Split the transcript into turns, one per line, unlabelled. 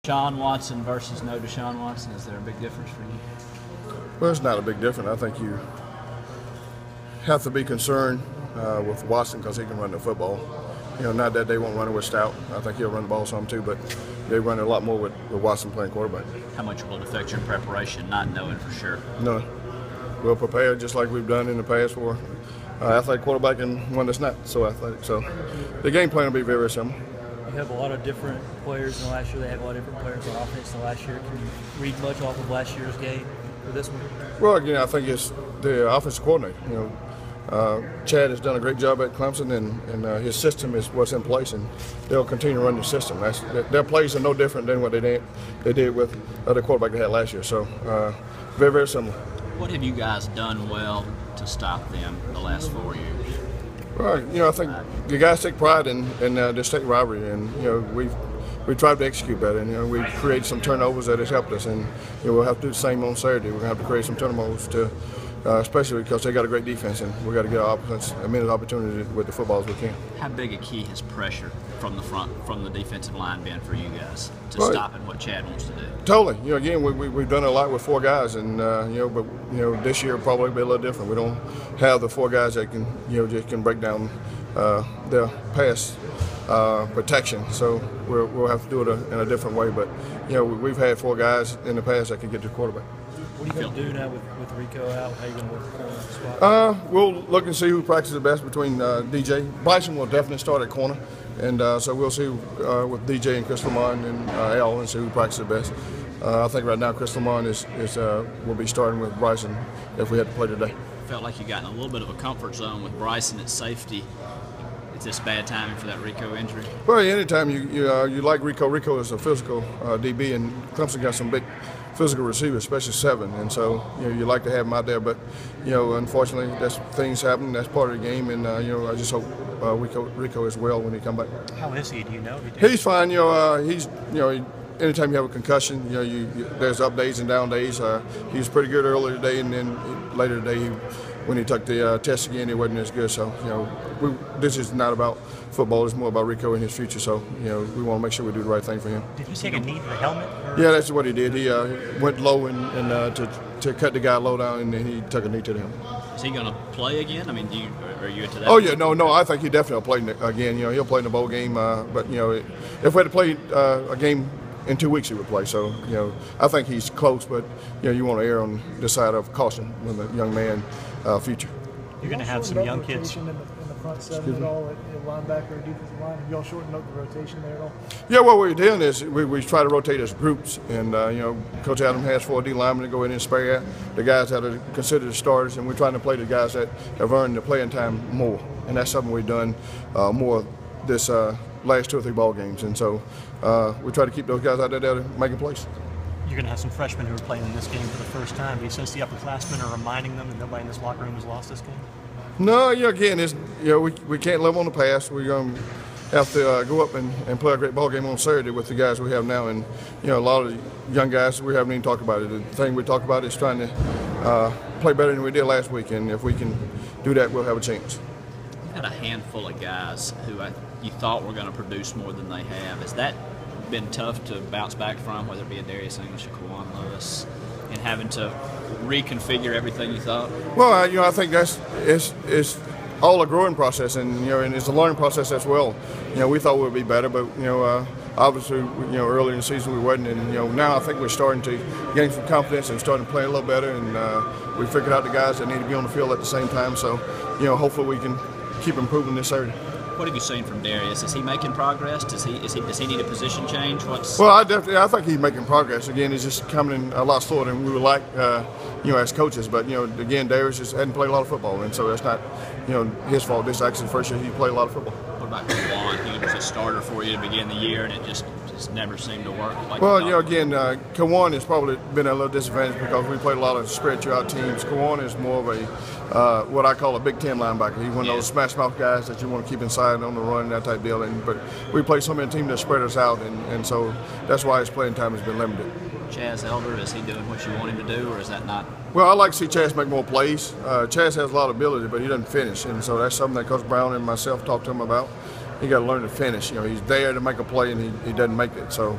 Deshaun Watson versus no Deshaun Watson, is there a big difference for you?
Well, it's not a big difference. I think you have to be concerned with Watson because he can run the football. You know, not that they won't run it with Stout. I think he'll run the ball some too, but they run it a lot more with Watson playing quarterback.
How much will it affect your preparation, not knowing for sure?
No. We'll prepare just like we've done in the past for athletic quarterback and one that's not so athletic. So the game plan will be very, very similar.
You have a lot of different players in the last year. They have a lot of different players on offense in the last year. Can you read much off of last year's game for this one?
Well, again, I think it's the offensive coordinator. You know, Chad has done a great job at Clemson, and his system is what's in place, and they'll continue to run the system. Their plays are no different than what they did with the quarterback they had last year. So very, very similar.
What have you guys done well to stop them the last 4 years?
Well, you know, I think the guys take pride in the state rivalry, and you know we tried to execute better, and you know we create some turnovers that has helped us, and you know, we'll have to do the same on Saturday. We're gonna have to create some turnovers to, especially because they got a great defense, and we got to get our offense a minute opportunity with the football as we can.
How big a key has pressure from the front, from the defensive line, been for you guys to stopping what Chad wants to do?
Totally. You know, again, we've done a lot with 4 guys, and you know, but you know, this year probably be a little different. We don't have the 4 guys that can, you know, just can break down their pass protection. So we'll have to do it in a different way. But you know, we've had 4 guys in the past that can get to the quarterback.
What are you going to do now with Rico out? How are you going to work the corner spot?
We'll look and see who practices the best between DJ. Bryson will definitely start at corner, and so we'll see with DJ and Chris Lamont and Al and see who practices the best. I think right now Chris Lamont will be starting with Bryson if we had to play today.
Felt like you got in a little bit of a comfort zone with Bryson at safety. Is this bad timing for that Rico injury?
Well, anytime you like Rico. Rico is a physical DB, and Clemson got some big physical receivers, especially 7, and so you know you like to have him out there. But you know, unfortunately, things happen. That's part of the game, and you know, I just hope Rico is well when he comes back.
How is he? Do you know?
He's fine. You know, anytime you have a concussion, you know, there's up days and down days. He was pretty good earlier today, and then later today, when he took the test again, he wasn't as good. So, you know, this is not about football. It's more about Rico and his future. So, you know, we want to make sure we do the right thing for him.
Did he take a knee to the helmet? Or?
Yeah, that's what he did. He went low and to cut the guy low down, and then he took a knee to the helmet.
Is he going to play again? I mean, are you into that?
Oh yeah, no. I think he definitely will play again. You know, he'll play in the bowl game. But you know, if we had to play a game in 2 weeks, he would play. So, you know, I think he's close, but you know, you want to err on the side of caution with the young man future.
You're going to have some young kids
in the front 7 at all, at linebacker or defensive line. Have y'all shortened up the rotation there at all?
Yeah, what we're doing is we try to rotate as groups, and you know, Coach Adam has 4 D linemen to go in and spare the guys that are considered starters, and we're trying to play the guys that have earned the playing time more, and that's something we've done more this last 2 or 3 ball games, and so we try to keep those guys out there that are making plays.
You're going to have some freshmen who are playing in this game for the first time. Do you sense the upperclassmen are reminding them that nobody in this locker room has lost this game?
No, you know, again, we can't live on the past. We're going to have to go up and play a great ball game on Saturday with the guys we have now. And you know, a lot of the young guys, we haven't even talked about it. The thing we talk about is trying to play better than we did last week. And if we can do that, we'll have a chance.
You've had a handful of guys who you thought were going to produce more than they have. Has that been tough to bounce back from, whether it be a Darius English or Kwan Lewis, and having to reconfigure everything you thought?
Well, you know, I think it's all a growing process, and you know, and it's a learning process as well. You know, we thought we would be better, but you know, obviously, you know, early in the season we wasn't, and you know, now I think we're starting to gain some confidence and starting to play a little better, and we figured out the guys that need to be on the field at the same time. So, you know, hopefully we can keep improving this Saturday.
What have you seen from Darius? Is he making progress? Does he need a position change?
Well, I think he's making progress. Again, he's just coming in a lot slower than we would like, you know, as coaches. But you know, again, Darius just hadn't played a lot of football, and so that's not, you know, his fault. This is actually the first year he played a lot of football.
What about Kwan? He was a starter for you to begin the year, and it just never seemed to work.
Well, you know, again, Kwan has probably been a little disadvantage because we played a lot of spread you out teams. Kwan is more of a what I call a Big Ten linebacker. He's one of those smash mouth guys that you want to keep inside on the run, that type deal. But we play so many teams that spread us out, and so that's why his playing time has been limited.
Chaz Elder, is he doing what you want him to do, or is that not?
Well, I like to see Chaz make more plays. Chaz has a lot of ability, but he doesn't finish, and so that's something that Coach Brown and myself talked to him about. He got to learn to finish. You know, he's there to make a play, and he doesn't make it. So.